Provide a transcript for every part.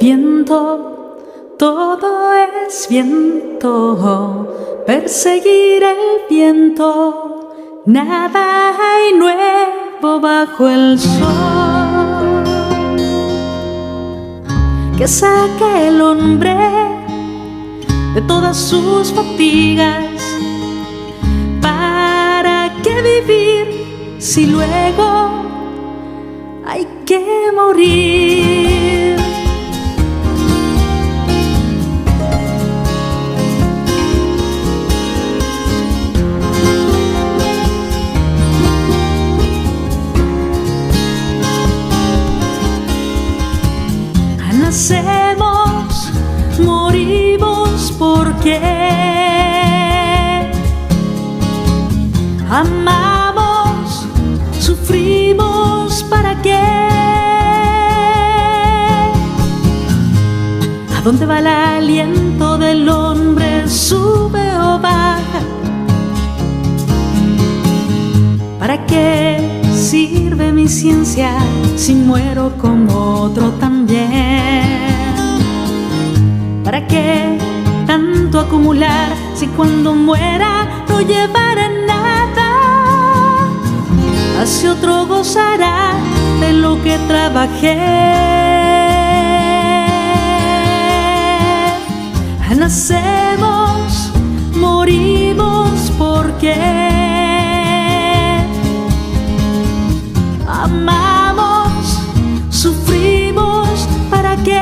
viento, todo es viento, perseguir el viento, nada hay nuevo bajo el sol, que saque el hombre de todas sus fatigas. ¿Para qué vivir si luego hay que morir? Nacemos, morimos porque amamos, sufrimos para qué. ¿A dónde va el aliento del hombre? ¿Sube o baja? ¿Para qué sirve mi ciencia si muero como otro también? ¿Para qué tanto acumular si cuando muera no llevará nada? Así otro gozará de lo que trabajé. Nacemos, morimos porque amamos, sufrimos para qué.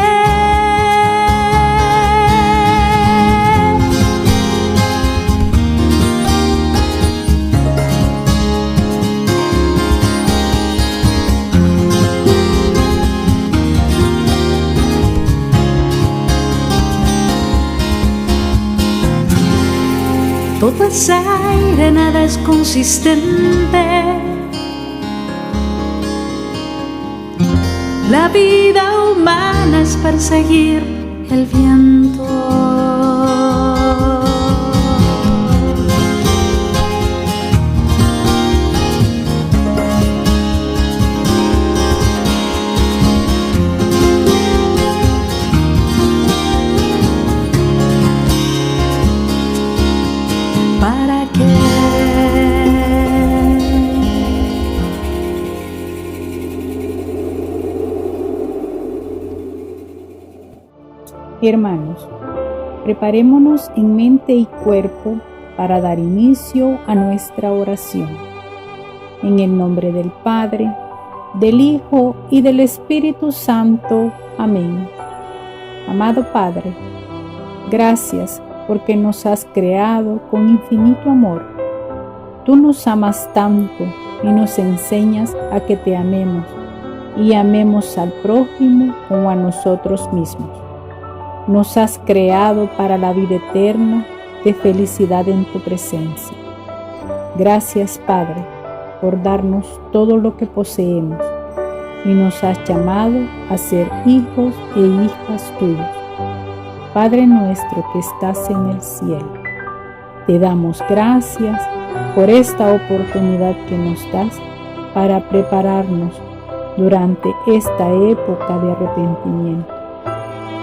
Todo es aire, nada es consistente. La vida humana es perseguir el viento. ¿Para qué? Hermanos, preparémonos en mente y cuerpo para dar inicio a nuestra oración. En el nombre del Padre, del Hijo y del Espíritu Santo. Amén. Amado Padre, gracias porque nos has creado con infinito amor. Tú nos amas tanto y nos enseñas a que te amemos y amemos al prójimo como a nosotros mismos. Nos has creado para la vida eterna de felicidad en tu presencia. Gracias, Padre, por darnos todo lo que poseemos y nos has llamado a ser hijos e hijas tuyos. Padre nuestro que estás en el cielo, te damos gracias por esta oportunidad que nos das para prepararnos durante esta época de arrepentimiento.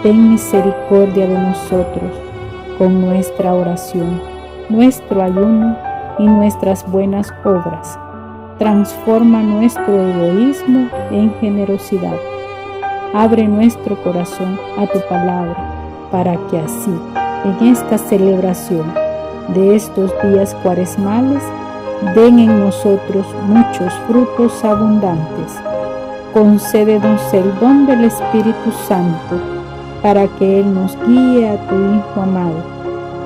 Ten misericordia de nosotros con nuestra oración, nuestro ayuno y nuestras buenas obras. Transforma nuestro egoísmo en generosidad. Abre nuestro corazón a tu palabra, para que así, en esta celebración de estos días cuaresmales, den en nosotros muchos frutos abundantes. Concédenos el don del Espíritu Santo, para que Él nos guíe a tu Hijo amado,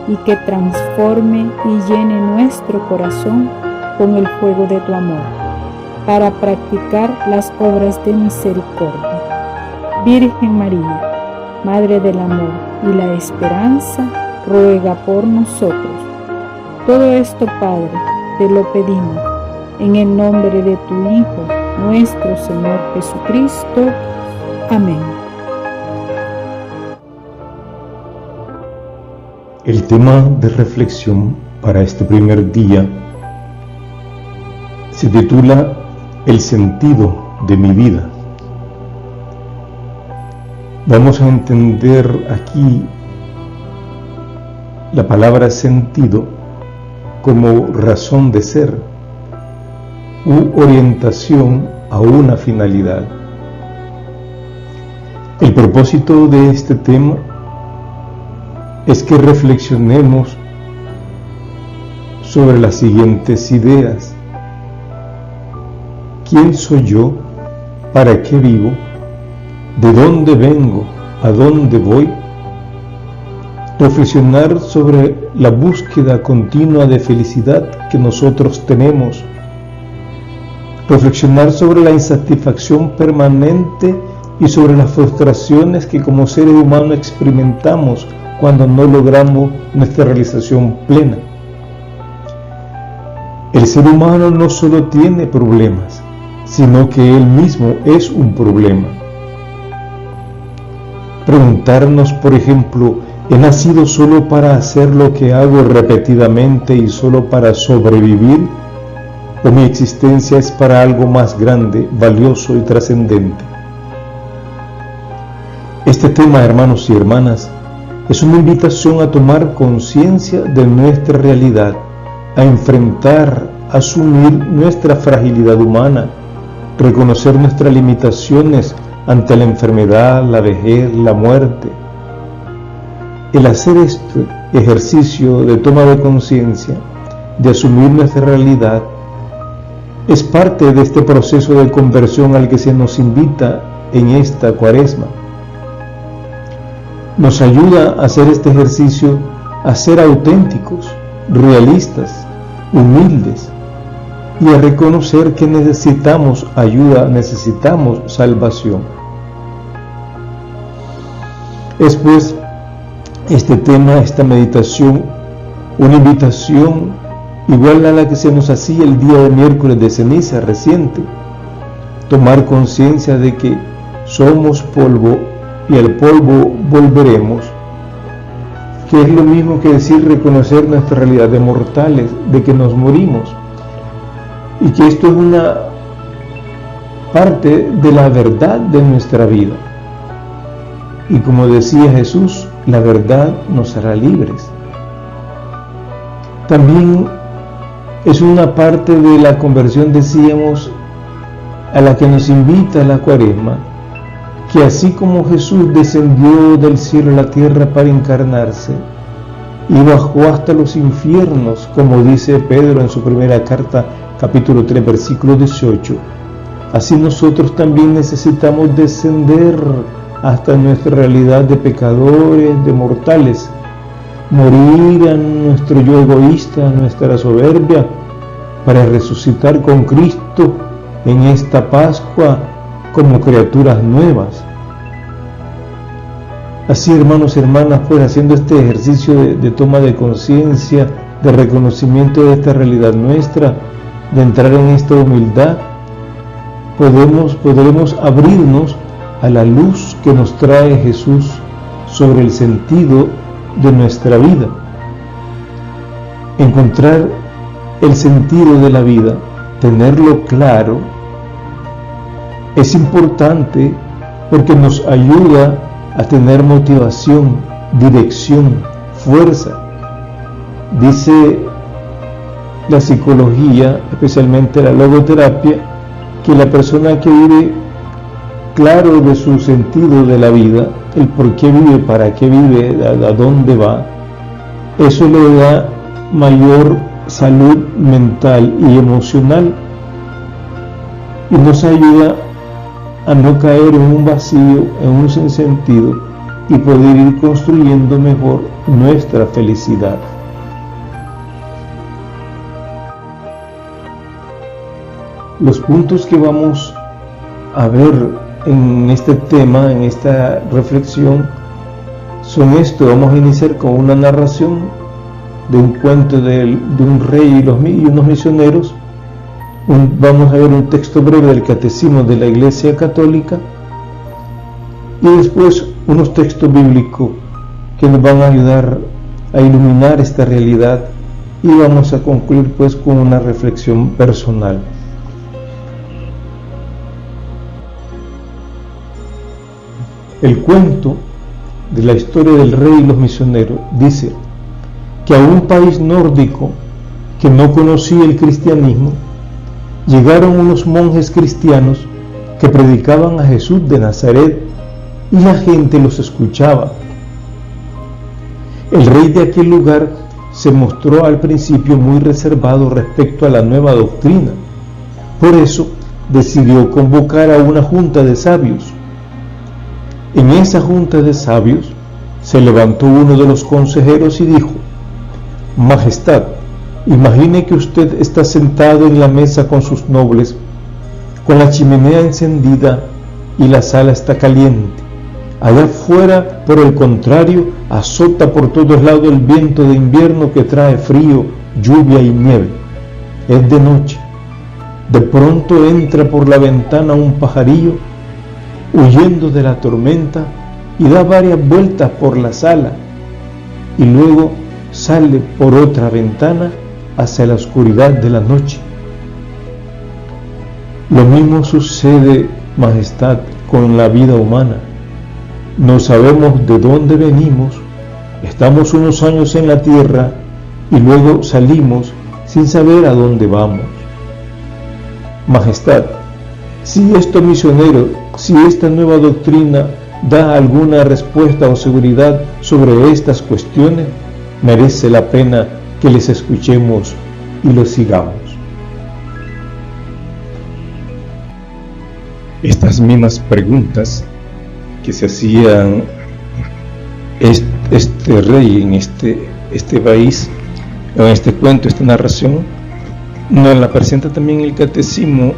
y que transforme y llene nuestro corazón con el fuego de tu amor, para practicar las obras de misericordia. Virgen María, Madre del amor y la esperanza, ruega por nosotros. Todo esto, Padre, te lo pedimos, en el nombre de tu Hijo, nuestro Señor Jesucristo. Amén. El tema de reflexión para este primer día se titula El sentido de mi vida. Vamos a entender aquí la palabra sentido como razón de ser u orientación a una finalidad. El propósito de este tema es que reflexionemos sobre las siguientes ideas. ¿Quién soy yo? ¿Para qué vivo? ¿De dónde vengo? ¿A dónde voy? Reflexionar sobre la búsqueda continua de felicidad que nosotros tenemos. Reflexionar sobre la insatisfacción permanente y sobre las frustraciones que como seres humanos experimentamos cuando no logramos nuestra realización plena. El ser humano no solo tiene problemas, sino que él mismo es un problema. Preguntarnos, por ejemplo, ¿he nacido solo para hacer lo que hago repetidamente y solo para sobrevivir? ¿O mi existencia es para algo más grande, valioso y trascendente? Este tema, hermanos y hermanas, es una invitación a tomar conciencia de nuestra realidad, a enfrentar, asumir nuestra fragilidad humana, reconocer nuestras limitaciones ante la enfermedad, la vejez, la muerte. El hacer este ejercicio de toma de conciencia, de asumir nuestra realidad, es parte de este proceso de conversión al que se nos invita en esta Cuaresma. Nos ayuda a hacer este ejercicio a ser auténticos, realistas, humildes y a reconocer que necesitamos ayuda, necesitamos salvación. Es pues este tema, esta meditación, una invitación igual a la que se nos hacía el día de miércoles de ceniza reciente, tomar conciencia de que somos polvo y al polvo volveremos, que es lo mismo que decir reconocer nuestra realidad de mortales, de que nos morimos, y que esto es una parte de la verdad de nuestra vida. Y como decía Jesús, la verdad nos hará libres. También es una parte de la conversión, decíamos, a la que nos invita la Cuaresma, que así como Jesús descendió del cielo a la tierra para encarnarse y bajó hasta los infiernos, como dice Pedro en su primera carta, capítulo 3, versículo 18, así nosotros también necesitamos descender hasta nuestra realidad de pecadores, de mortales, morir a nuestro yo egoísta, a nuestra soberbia, para resucitar con Cristo en esta Pascua como criaturas nuevas. Así, hermanos y hermanas, pues haciendo este ejercicio de toma de conciencia, de reconocimiento de esta realidad nuestra, de entrar en esta humildad, podremos abrirnos a la luz que nos trae Jesús sobre el sentido de nuestra vida. Encontrar el sentido de la vida, tenerlo claro, es importante porque nos ayuda a tener motivación, dirección, fuerza. Dice la psicología, especialmente la logoterapia, que la persona que vive claro de su sentido de la vida, el por qué vive, para qué vive, a dónde va, eso le da mayor salud mental y emocional y nos ayuda a no caer en un vacío, en un sinsentido y poder ir construyendo mejor nuestra felicidad. Los puntos que vamos a ver en este tema, en esta reflexión, son esto. Vamos a iniciar con una narración de un cuento de un rey y unos misioneros. Vamos a ver un texto breve del Catecismo de la Iglesia Católica y después unos textos bíblicos que nos van a ayudar a iluminar esta realidad y vamos a concluir pues con una reflexión personal. El cuento de la historia del rey y los misioneros dice que a un país nórdico que no conocía el cristianismo, llegaron unos monjes cristianos que predicaban a Jesús de Nazaret y la gente los escuchaba. El rey de aquel lugar se mostró al principio muy reservado respecto a la nueva doctrina. Por eso decidió convocar a una junta de sabios. En esa junta de sabios se levantó uno de los consejeros y dijo: Majestad, imagine que usted está sentado en la mesa con sus nobles, con la chimenea encendida y la sala está caliente. Allá afuera, por el contrario, azota por todos lados el viento de invierno que trae frío, lluvia y nieve. Es de noche. De pronto entra por la ventana un pajarillo, huyendo de la tormenta, y da varias vueltas por la sala, y luego sale por otra ventana hacia la oscuridad de la noche. Lo mismo sucede, Majestad, con la vida humana. No sabemos de dónde venimos, estamos unos años en la tierra y luego salimos sin saber a dónde vamos. Majestad, si estos misioneros, si esta nueva doctrina da alguna respuesta o seguridad sobre estas cuestiones, merece la pena que les escuchemos y los sigamos. Estas mismas preguntas que se hacían este rey en este país, en este cuento, esta narración, nos la presenta también el Catecismo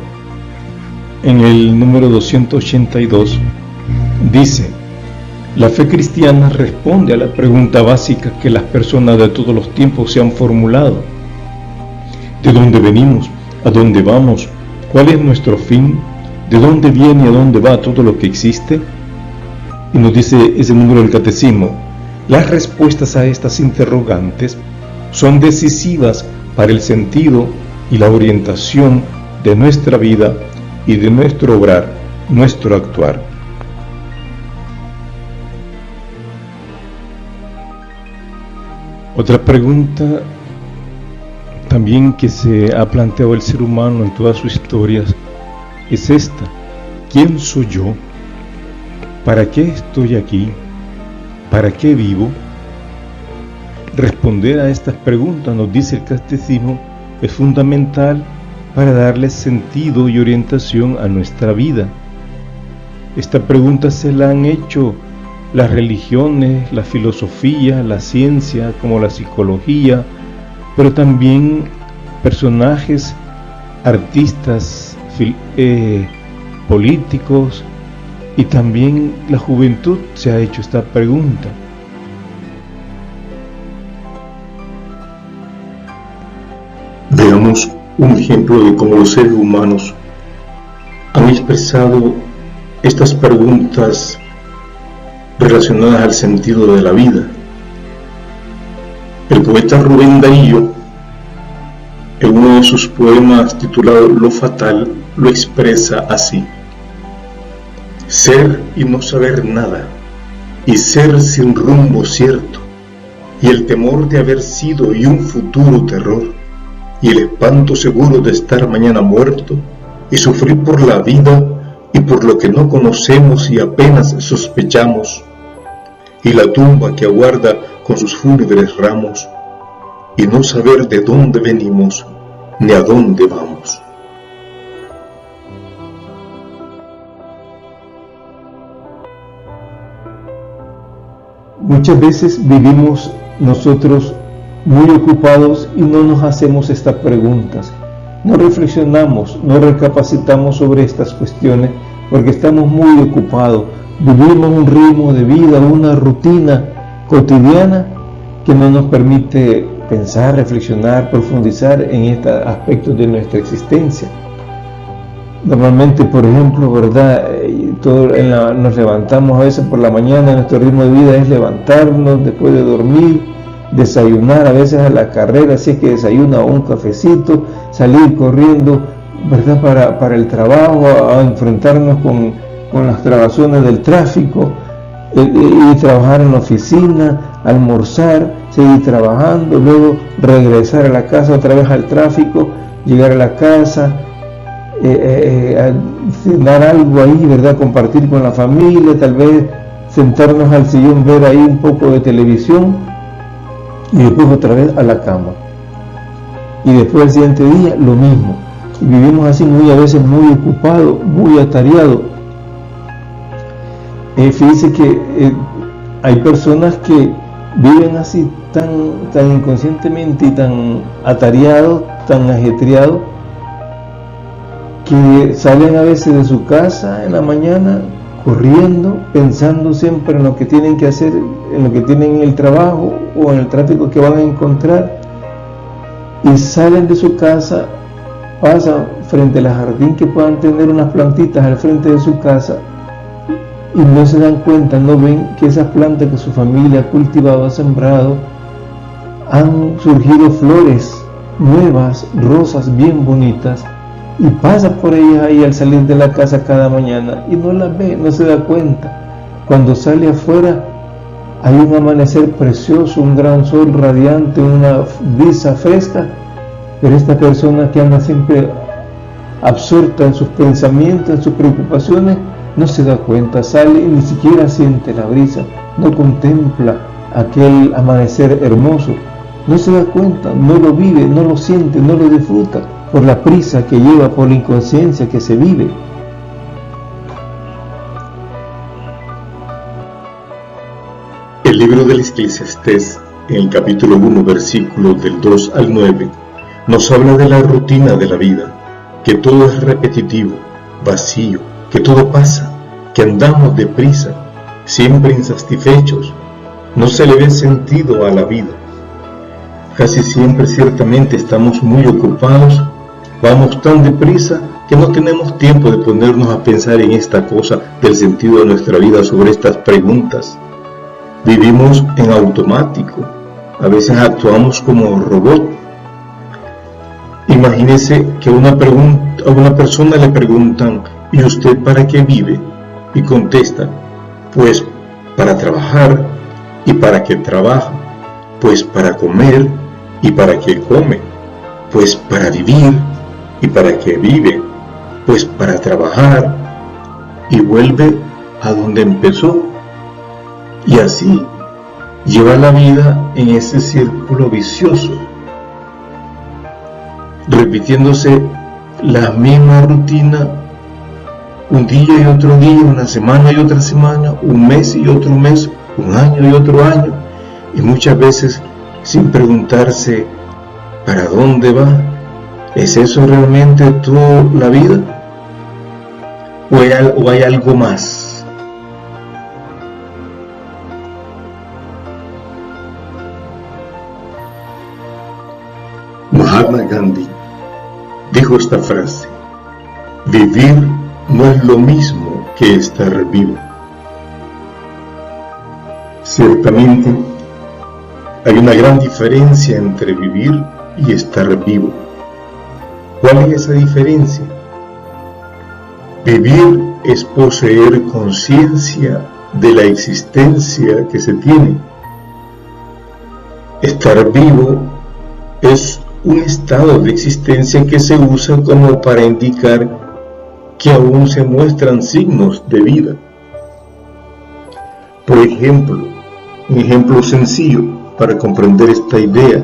en el número 282. Dice: la fe cristiana responde a la pregunta básica que las personas de todos los tiempos se han formulado: ¿de dónde venimos? ¿A dónde vamos? ¿Cuál es nuestro fin? ¿De dónde viene y a dónde va todo lo que existe? Y nos dice ese número del Catecismo: las respuestas a estas interrogantes son decisivas para el sentido y la orientación de nuestra vida y de nuestro obrar, nuestro actuar. Otra pregunta también que se ha planteado el ser humano en todas sus historias es esta: ¿quién soy yo? ¿Para qué estoy aquí? ¿Para qué vivo? Responder a estas preguntas, nos dice el Catecismo, es fundamental para darle sentido y orientación a nuestra vida. Esta pregunta se la han hecho las religiones, la filosofía, la ciencia, como la psicología, pero también personajes, artistas, políticos, y también la juventud se ha hecho esta pregunta. Veamos un ejemplo de cómo los seres humanos han expresado estas preguntas relacionadas al sentido de la vida. El poeta Rubén Darío, en uno de sus poemas titulado Lo Fatal, lo expresa así: ser y no saber nada, y ser sin rumbo cierto, y el temor de haber sido y un futuro terror, y el espanto seguro de estar mañana muerto, y sufrir por la vida y por lo que no conocemos y apenas sospechamos, y la tumba que aguarda con sus fúnebres ramos, y no saber de dónde venimos ni a dónde vamos. Muchas veces vivimos nosotros muy ocupados y no nos hacemos estas preguntas, no reflexionamos, no recapacitamos sobre estas cuestiones porque estamos muy ocupados, vivimos un ritmo de vida, una rutina cotidiana que no nos permite pensar, reflexionar, profundizar en estos aspectos de nuestra existencia. Normalmente, por ejemplo, ¿verdad? Nos levantamos a veces por la mañana, nuestro ritmo de vida es levantarnos después de dormir, desayunar, a veces a la carrera, si es que desayuna, o un cafecito, salir corriendo, ¿verdad? Para el trabajo, a enfrentarnos con las trabaciones del tráfico, y trabajar en la oficina, almorzar, seguir trabajando, luego regresar a la casa, otra vez al tráfico, llegar a la casa, cenar algo ahí, ¿verdad? Compartir con la familia, tal vez sentarnos al sillón, ver ahí un poco de televisión y después otra vez a la cama. Y después el siguiente día lo mismo. Y vivimos así a veces muy ocupados, muy atareados. Fíjense que hay personas que viven así tan inconscientemente y tan atareados, tan ajetreados, que salen a veces de su casa en la mañana corriendo, pensando siempre en lo que tienen que hacer, en lo que tienen en el trabajo o en el tráfico que van a encontrar, y salen de su casa, pasan frente al jardín que puedan tener unas plantitas al frente de su casa y no se dan cuenta, no ven que esas plantas que su familia ha cultivado, ha sembrado, han surgido flores nuevas, rosas bien bonitas, y pasa por ellas ahí al salir de la casa cada mañana y no las ve, no se da cuenta. Cuando sale afuera hay un amanecer precioso, un gran sol radiante, una brisa fresca, pero esta persona que anda siempre absorta en sus pensamientos, en sus preocupaciones, no se da cuenta, sale y ni siquiera siente la brisa, no contempla aquel amanecer hermoso, no se da cuenta, no lo vive, no lo siente, no lo disfruta, por la prisa que lleva, por la inconsciencia que se vive. El libro del Eclesiastés, en el capítulo 1, versículos del 2 al 9, nos habla de la rutina de la vida, que todo es repetitivo, vacío, que todo pasa, que andamos deprisa, siempre insatisfechos, no se le ve sentido a la vida. Casi siempre ciertamente estamos muy ocupados, vamos tan deprisa que no tenemos tiempo de ponernos a pensar en esta cosa del sentido de nuestra vida, sobre estas preguntas. Vivimos en automático, a veces actuamos como robot. Imagínese que a una persona le preguntan: ¿y usted para qué vive? Y contesta: pues para trabajar. ¿Y para qué trabaja? Pues para comer. ¿Y para qué come? Pues para vivir. ¿Y para qué vive? Pues para trabajar. Y vuelve a donde empezó. Y así lleva la vida en ese círculo vicioso, repitiéndose la misma rutina, un día y otro día, una semana y otra semana, un mes y otro mes, un año y otro año, y muchas veces sin preguntarse ¿para dónde va? ¿Es eso realmente toda la vida? ¿O hay algo más? Mahatma Gandhi dijo esta frase: vivir no es lo mismo que estar vivo. Ciertamente, hay una gran diferencia entre vivir y estar vivo. ¿Cuál es esa diferencia? Vivir es poseer conciencia de la existencia que se tiene. Estar vivo es un estado de existencia que se usa como para indicar que aún se muestran signos de vida. Por ejemplo, un ejemplo sencillo para comprender esta idea: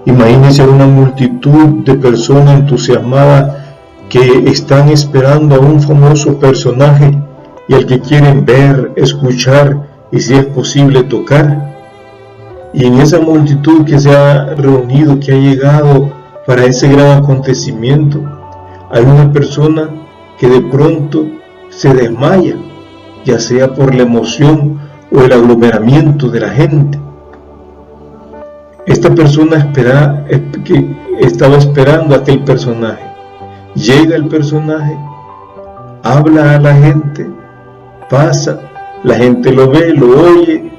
imagínense una multitud de personas entusiasmadas que están esperando a un famoso personaje y al que quieren ver, escuchar y, si es posible, tocar. Y en esa multitud que se ha reunido, que ha llegado para ese gran acontecimiento, hay una persona que de pronto se desmaya, ya sea por la emoción o el aglomeramiento de la gente. Esta persona estaba esperando a aquel personaje. Llega el personaje, habla a la gente, pasa, la gente lo ve, lo oye.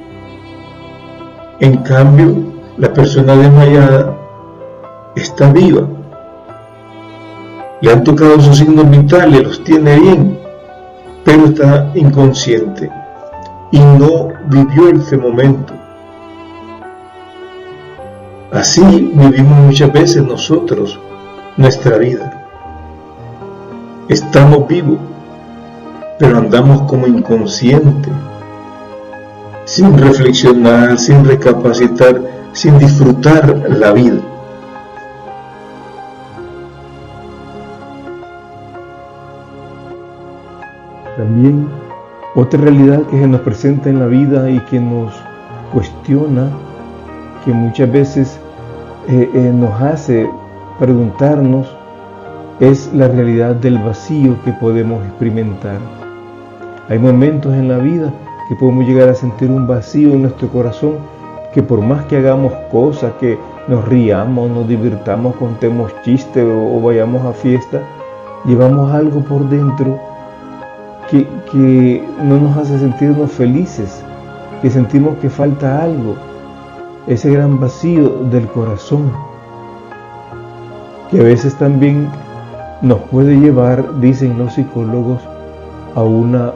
En cambio, la persona desmayada está viva. Le han tocado sus signos vitales, los tiene bien, pero está inconsciente. y no vivió ese momento. Así vivimos muchas veces nosotros nuestra vida. Estamos vivos, pero andamos como inconscientes, sin reflexionar, sin recapacitar, sin disfrutar la vida. También otra realidad que se nos presenta en la vida y que nos cuestiona, que muchas veces nos hace preguntarnos, es la realidad del vacío que podemos experimentar. Hay momentos en la vida que podemos llegar a sentir un vacío en nuestro corazón, que por más que hagamos cosas, que nos riamos, nos divirtamos, contemos chistes o vayamos a fiesta, llevamos algo por dentro que no nos hace sentirnos felices, que sentimos que falta algo, ese gran vacío del corazón, que a veces también nos puede llevar, dicen los psicólogos, a una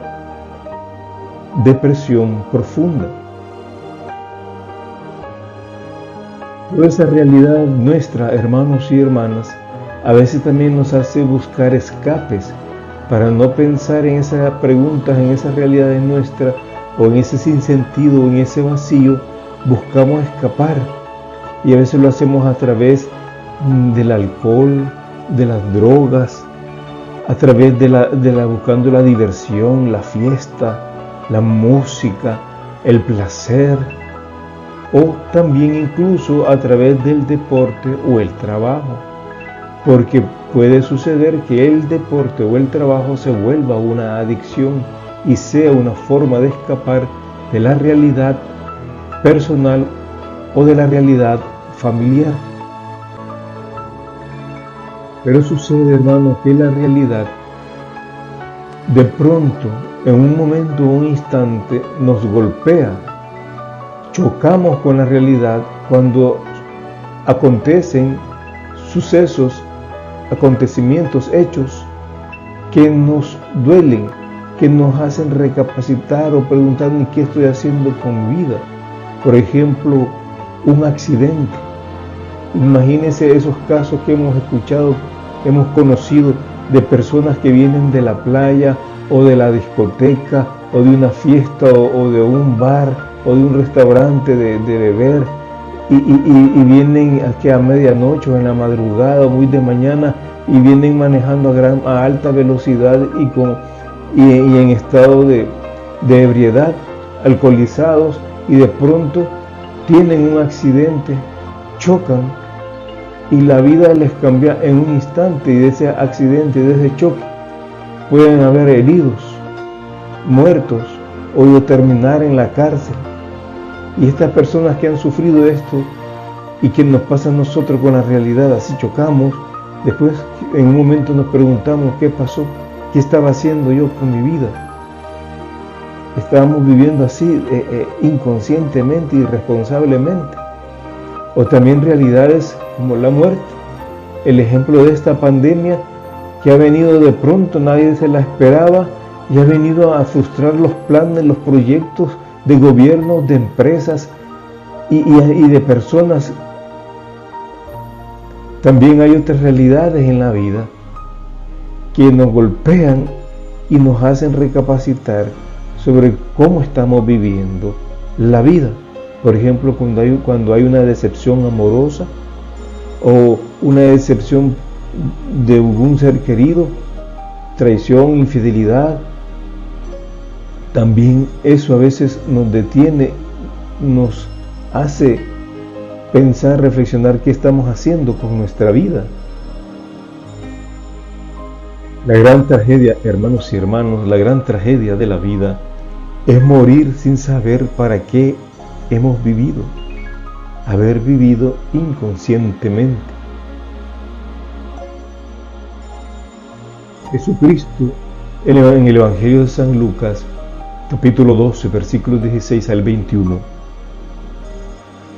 depresión profunda. Toda esa realidad nuestra, hermanos y hermanas, a veces también nos hace buscar escapes para no pensar en esas preguntas, en esas realidades nuestras, o en ese sinsentido, o en ese vacío. Buscamos escapar, y a veces lo hacemos a través del alcohol, de las drogas, a través buscando la diversión, la fiesta, la música, el placer, o también incluso a través del deporte o el trabajo, porque puede suceder que el deporte o el trabajo se vuelva una adicción y sea una forma de escapar de la realidad personal o de la realidad familiar. Pero sucede, hermano, que la realidad de pronto, en un momento o un instante, nos golpea. Chocamos con la realidad cuando acontecen sucesos, acontecimientos, hechos que nos duelen, que nos hacen recapacitar o preguntarnos qué estoy haciendo con mi vida. Por ejemplo, un accidente. Imagínense esos casos que hemos escuchado, hemos conocido, de personas que vienen de la playa o de la discoteca o de una fiesta o de un bar o de un restaurante de beber y vienen aquí a medianoche o en la madrugada o muy de mañana y vienen manejando a alta velocidad y en estado de ebriedad, alcoholizados, y de pronto tienen un accidente, chocan y la vida les cambia en un instante, y de ese accidente, de ese choque, pueden haber heridos, muertos o terminar en la cárcel. Y estas personas que han sufrido esto y que nos pasa a nosotros con la realidad, así chocamos, después en un momento nos preguntamos qué pasó, qué estaba haciendo yo con mi vida. Estábamos viviendo así inconscientemente, irresponsablemente. O también realidades como la muerte, el ejemplo de esta pandemia que ha venido de pronto, nadie se la esperaba, y ha venido a frustrar los planes, los proyectos de gobiernos, de empresas y de personas. También hay otras realidades en la vida que nos golpean y nos hacen recapacitar sobre cómo estamos viviendo la vida. Por ejemplo, cuando hay una decepción amorosa o una decepción de algún ser querido, traición, infidelidad, también eso a veces nos detiene, nos hace pensar, reflexionar qué estamos haciendo con nuestra vida. La gran tragedia, hermanos y hermanas, la gran tragedia de la vida es morir sin saber para qué hemos vivido, haber vivido inconscientemente. Jesucristo, en el Evangelio de San Lucas, capítulo 12, versículos 16 al 21,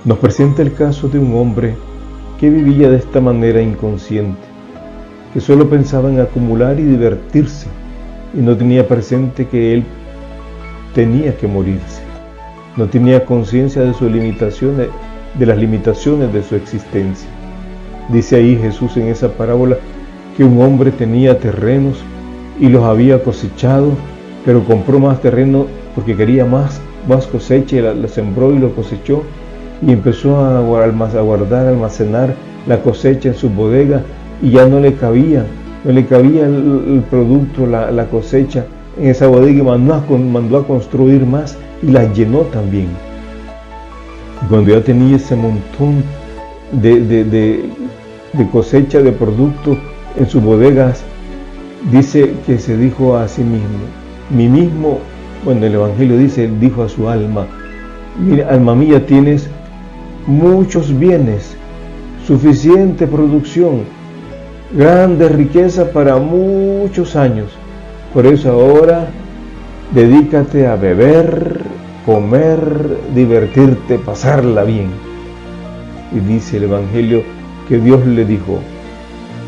nos presenta el caso de un hombre que vivía de esta manera inconsciente, que solo pensaba en acumular y divertirse, y no tenía presente que él tenía que morirse. No tenía conciencia de sus limitaciones, de las limitaciones de su existencia. Dice ahí Jesús en esa parábola que un hombre tenía terrenos y los había cosechado, pero compró más terreno porque quería más cosecha, y la sembró y lo cosechó, y empezó a guardar, almacenar la cosecha en su bodega, y ya no le cabía el producto, la cosecha en esa bodega, y mandó a construir más y la llenó también. Y cuando ya tenía ese montón de cosecha de producto en sus bodegas, dice que se dijo a sí mismo, el Evangelio dice, él dijo a su alma: mira, alma mía, tienes muchos bienes, suficiente producción, grande riqueza para muchos años. Por eso ahora dedícate a beber, comer, divertirte, pasarla bien. Y dice el Evangelio que Dios le dijo: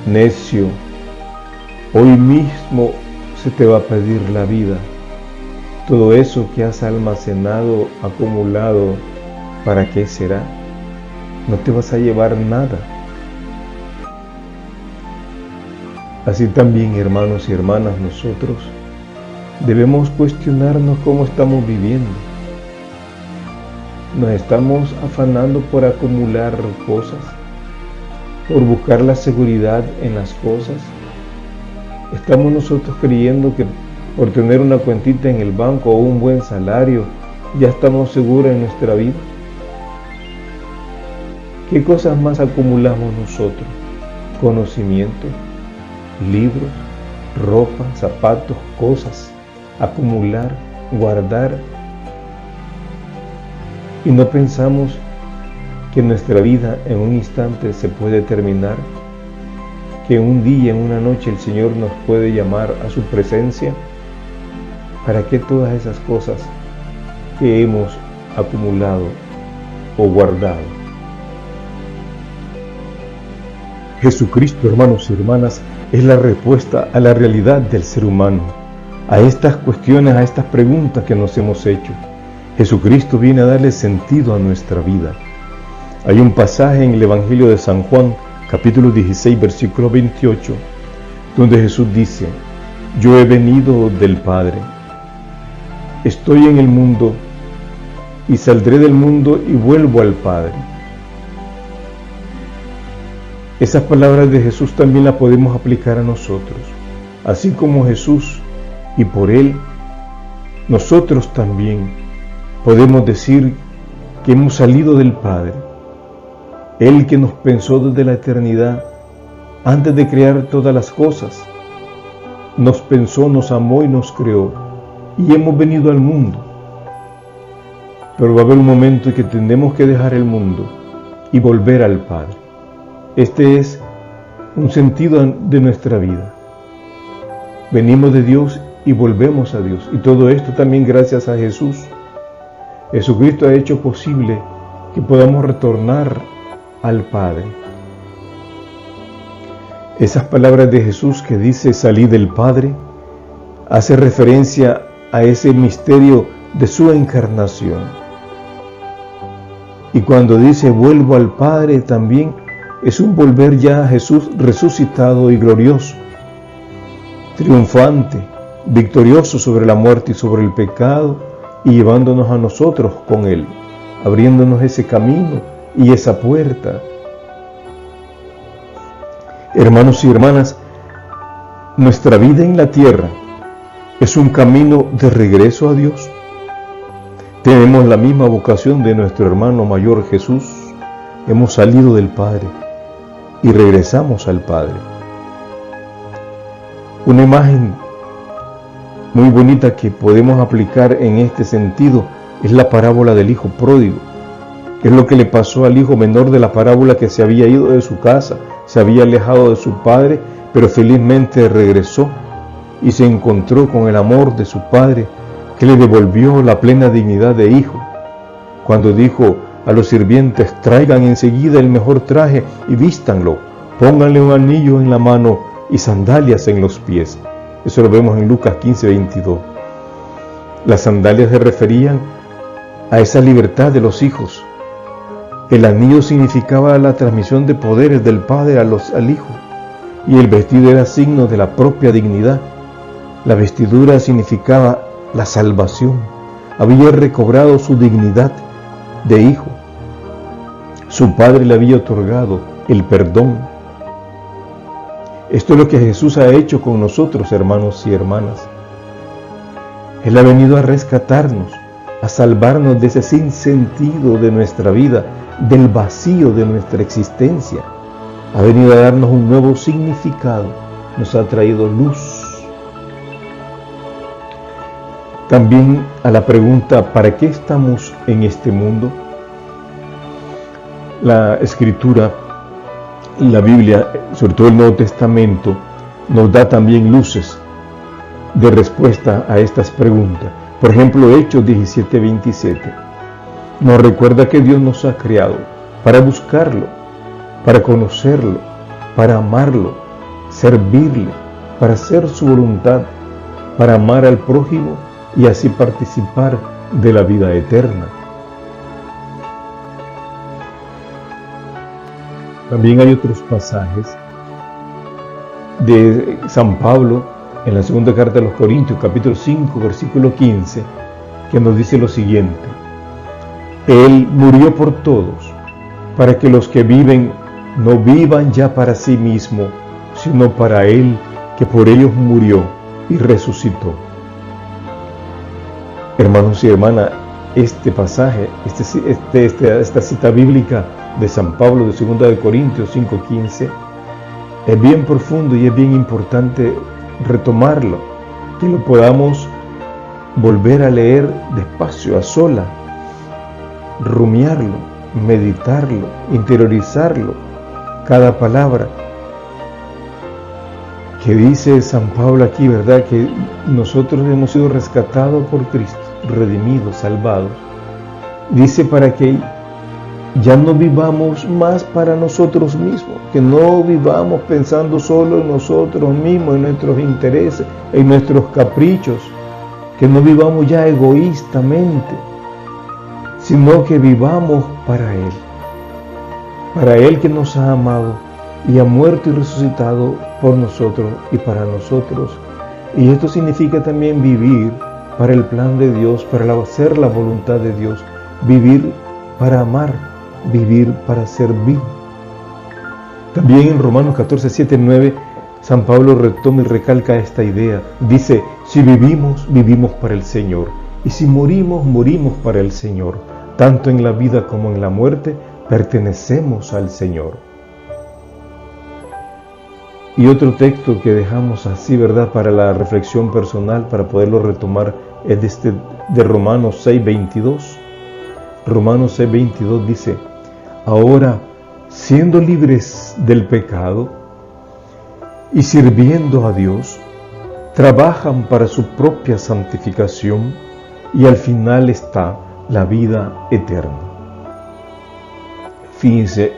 necio, hoy mismo se te va a pedir la vida. Todo eso que has almacenado, acumulado, ¿para qué será? No te vas a llevar nada. Así también, hermanos y hermanas, nosotros debemos cuestionarnos cómo estamos viviendo. Nos estamos afanando por acumular cosas, por buscar la seguridad en las cosas. Estamos nosotros creyendo que por tener una cuentita en el banco o un buen salario ya estamos seguros en nuestra vida. ¿Qué cosas más acumulamos nosotros? Conocimiento, libros, ropa, zapatos, cosas. Acumular, guardar. Y no pensamos que nuestra vida en un instante se puede terminar, que un día, en una noche, el Señor nos puede llamar a su presencia. ¿Para qué todas esas cosas que hemos acumulado o guardado? Jesucristo, hermanos y hermanas, es la respuesta a la realidad del ser humano, a estas cuestiones, a estas preguntas que nos hemos hecho. Jesucristo viene a darle sentido a nuestra vida. Hay un pasaje en el Evangelio de San Juan, capítulo 16, versículo 28, donde Jesús dice: yo he venido del Padre, estoy en el mundo y saldré del mundo y vuelvo al Padre. Esas palabras de Jesús también las podemos aplicar a nosotros. Así como Jesús y por Él, nosotros también podemos decir que hemos salido del Padre. Él que nos pensó desde la eternidad, antes de crear todas las cosas, nos pensó, nos amó y nos creó, y hemos venido al mundo. Pero va a haber un momento en que tendremos que dejar el mundo y volver al Padre. Este es un sentido de nuestra vida. Venimos de Dios y volvemos a Dios. Y todo esto también gracias a Jesús. Jesucristo ha hecho posible que podamos retornar al Padre. Esas palabras de Jesús que dice salí del Padre, hace referencia a ese misterio de su encarnación. Y cuando dice vuelvo al Padre, también es un volver ya a Jesús resucitado y glorioso, triunfante, victorioso sobre la muerte y sobre el pecado, y llevándonos a nosotros con Él, abriéndonos ese camino y esa puerta. Hermanos y hermanas, nuestra vida en la tierra es un camino de regreso a Dios. Tenemos la misma vocación de nuestro hermano mayor Jesús. Hemos salido del Padre y regresamos al Padre. Una imagen muy bonita que podemos aplicar en este sentido es la parábola del hijo pródigo. Es lo que le pasó al hijo menor de la parábola, que se había ido de su casa, se había alejado de su padre, pero felizmente regresó y se encontró con el amor de su padre, que le devolvió la plena dignidad de hijo. Cuando dijo a los sirvientes: traigan enseguida el mejor traje y vístanlo, pónganle un anillo en la mano y sandalias en los pies. Eso lo vemos en Lucas 15:22. Las sandalias se referían a esa libertad de los hijos. El anillo significaba la transmisión de poderes del Padre al Hijo, y el vestido era signo de la propia dignidad. La vestidura significaba la salvación. Había recobrado su dignidad de hijo. Su Padre le había otorgado el perdón. Esto es lo que Jesús ha hecho con nosotros, hermanos y hermanas. Él ha venido a rescatarnos, a salvarnos de ese sinsentido de nuestra vida, del vacío de nuestra existencia. Ha venido a darnos un nuevo significado, nos ha traído luz. También a la pregunta, ¿para qué estamos en este mundo? La Escritura, la Biblia, sobre todo el Nuevo Testamento, nos da también luces de respuesta a estas preguntas. Por ejemplo, Hechos 17:27 nos recuerda que Dios nos ha creado para buscarlo, para conocerlo, para amarlo, servirle, para hacer su voluntad, para amar al prójimo y así participar de la vida eterna. También hay otros pasajes de San Pablo en la segunda carta de los Corintios, capítulo 5, versículo 15, que nos dice lo siguiente: Él murió por todos, para que los que viven no vivan ya para sí mismo, sino para Él que por ellos murió y resucitó. Hermanos y hermanas, este pasaje, esta cita bíblica de San Pablo de 2 Corintios 5:15 es bien profundo y es bien importante retomarlo, que lo podamos volver a leer despacio, a sola, rumiarlo, meditarlo, interiorizarlo, cada palabra que dice San Pablo aquí, ¿verdad? Que nosotros hemos sido rescatados por Cristo, redimidos, salvados. Dice para que ya no vivamos más para nosotros mismos, que no vivamos pensando solo en nosotros mismos, en nuestros intereses, en nuestros caprichos, que no vivamos ya egoístamente, sino que vivamos para Él que nos ha amado y ha muerto y resucitado por nosotros y para nosotros. Y esto significa también vivir para el plan de Dios, para hacer la voluntad de Dios, vivir para amar, vivir para servir. También en Romanos 14, 7, 9, San Pablo retoma y recalca esta idea. Dice, si vivimos, vivimos para el Señor, y si morimos, morimos para el Señor. Tanto en la vida como en la muerte, pertenecemos al Señor. Y otro texto que dejamos así, ¿verdad?, para la reflexión personal, para poderlo retomar, es de Romanos 6, 22. Romanos 6, 22 dice, ahora, siendo libres del pecado y sirviendo a Dios, trabajan para su propia santificación y al final está la vida eterna. Fíjense,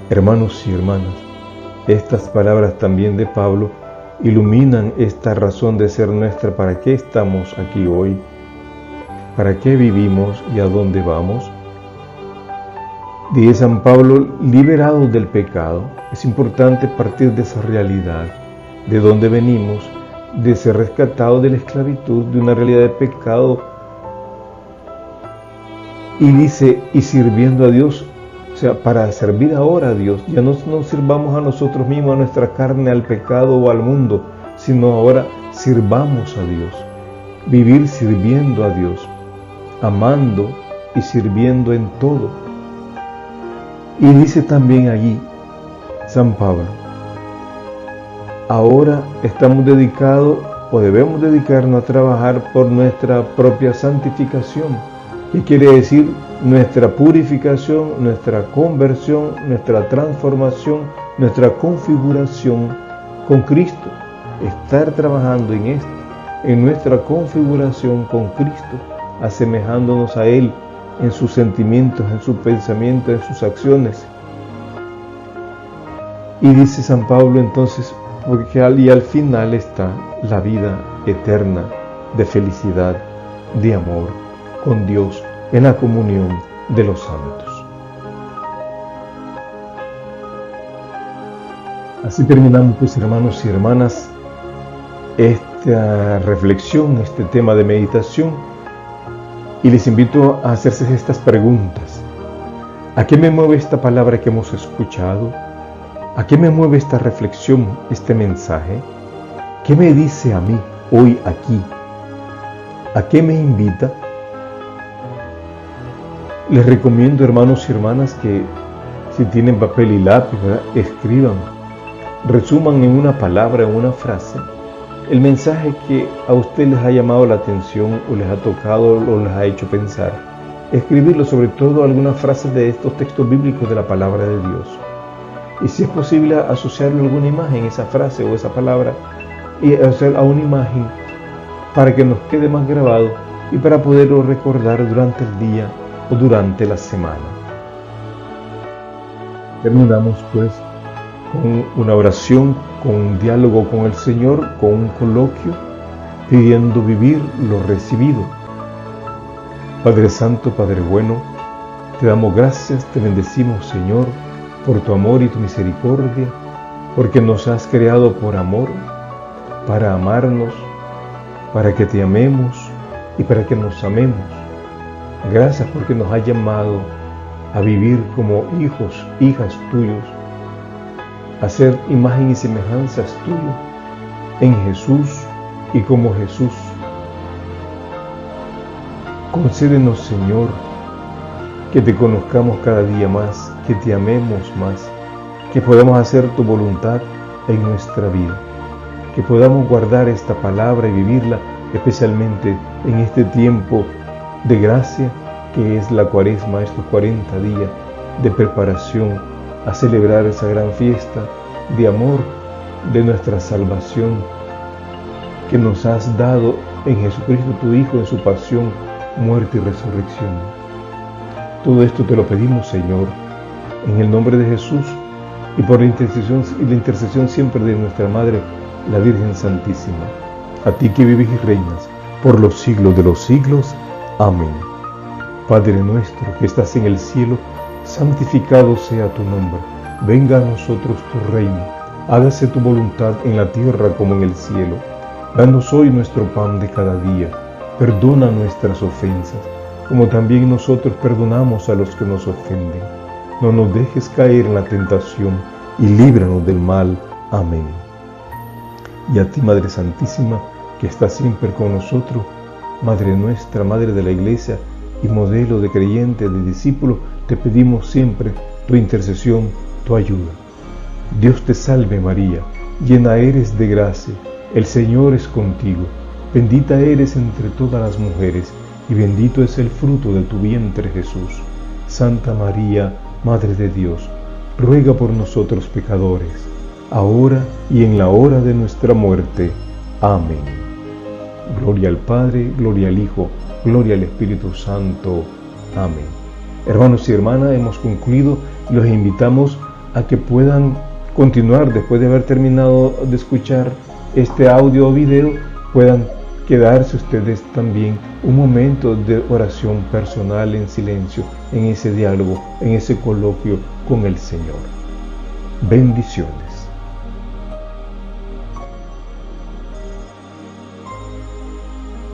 hermanos y hermanas, estas palabras también de Pablo iluminan esta razón de ser nuestra, para qué estamos aquí hoy, para qué vivimos y a dónde vamos. Dice San Pablo, liberados del pecado. Es importante partir de esa realidad, de dónde venimos, de ser rescatados de la esclavitud, de una realidad de pecado. Y dice, y sirviendo a Dios, o sea, para servir ahora a Dios. Ya no nos sirvamos a nosotros mismos, a nuestra carne, al pecado o al mundo, sino ahora sirvamos a Dios. Vivir sirviendo a Dios, amando y sirviendo en todo. Y dice también allí San Pablo, ahora estamos dedicados o debemos dedicarnos a trabajar por nuestra propia santificación. ¿Qué quiere decir? Nuestra purificación, nuestra conversión, nuestra transformación, nuestra configuración con Cristo. Estar trabajando en esto, en nuestra configuración con Cristo, asemejándonos a Él en sus sentimientos, en sus pensamientos, en sus acciones. Y dice San Pablo entonces, porque al final está la vida eterna de felicidad, de amor con Dios en la comunión de los santos. Así terminamos, pues, hermanos y hermanas, esta reflexión, este tema de meditación, y les invito a hacerse estas preguntas. ¿A qué me mueve esta palabra que hemos escuchado? ¿A qué me mueve esta reflexión, este mensaje? ¿Qué me dice a mí hoy aquí? ¿A qué me invita? Les recomiendo, hermanos y hermanas, que si tienen papel y lápiz, escriban, resuman en una palabra, en una frase, el mensaje que a usted les ha llamado la atención o les ha tocado o les ha hecho pensar. Escribirlo, sobre todo algunas frases de estos textos bíblicos de la palabra de Dios. Y si es posible, asociarle alguna imagen, esa frase o esa palabra, y hacer a una imagen para que nos quede más grabado y para poderlo recordar durante el día o durante la semana. Terminamos, pues, con una oración, con un diálogo con el Señor, con un coloquio, pidiendo vivir lo recibido. Padre Santo, Padre bueno, te damos gracias, te bendecimos, Señor, por tu amor y tu misericordia, porque nos has creado por amor, para amarnos, para que te amemos y para que nos amemos. Gracias porque nos has llamado a vivir como hijos, hijas tuyos, a ser imagen y semejanzas tuyas en Jesús y como Jesús. Concédenos, Señor, que te conozcamos cada día más, que te amemos más, que podamos hacer tu voluntad en nuestra vida, que podamos guardar esta palabra y vivirla especialmente en este tiempo de gracia que es la Cuaresma, estos 40 días de preparación a celebrar esa gran fiesta de amor de nuestra salvación que nos has dado en Jesucristo tu Hijo, en su pasión, muerte y resurrección. Todo esto te lo pedimos, Señor, en el nombre de Jesús y por la intercesión siempre de nuestra Madre, la Virgen Santísima. A ti que vives y reinas por los siglos de los siglos. Amén. Padre nuestro que estás en el cielo, santificado sea tu nombre. Venga a nosotros tu reino. Hágase tu voluntad en la tierra como en el cielo. Danos hoy nuestro pan de cada día. Perdona nuestras ofensas, como también nosotros perdonamos a los que nos ofenden. No nos dejes caer en la tentación y líbranos del mal. Amén. Y a ti, Madre Santísima, que estás siempre con nosotros, Madre nuestra, Madre de la Iglesia y modelo de creyente, de discípulo, te pedimos siempre tu intercesión, tu ayuda. Dios te salve María, llena eres de gracia, el Señor es contigo, bendita eres entre todas las mujeres, y bendito es el fruto de tu vientre Jesús. Santa María, Madre de Dios, ruega por nosotros pecadores, ahora y en la hora de nuestra muerte. Amén. Gloria al Padre, gloria al Hijo, gloria al Espíritu Santo. Amén. Hermanos y hermanas, hemos concluido y los invitamos a que puedan continuar después de haber terminado de escuchar este audio o video, puedan quedarse ustedes también un momento de oración personal en silencio, en ese diálogo, en ese coloquio con el Señor. Bendiciones.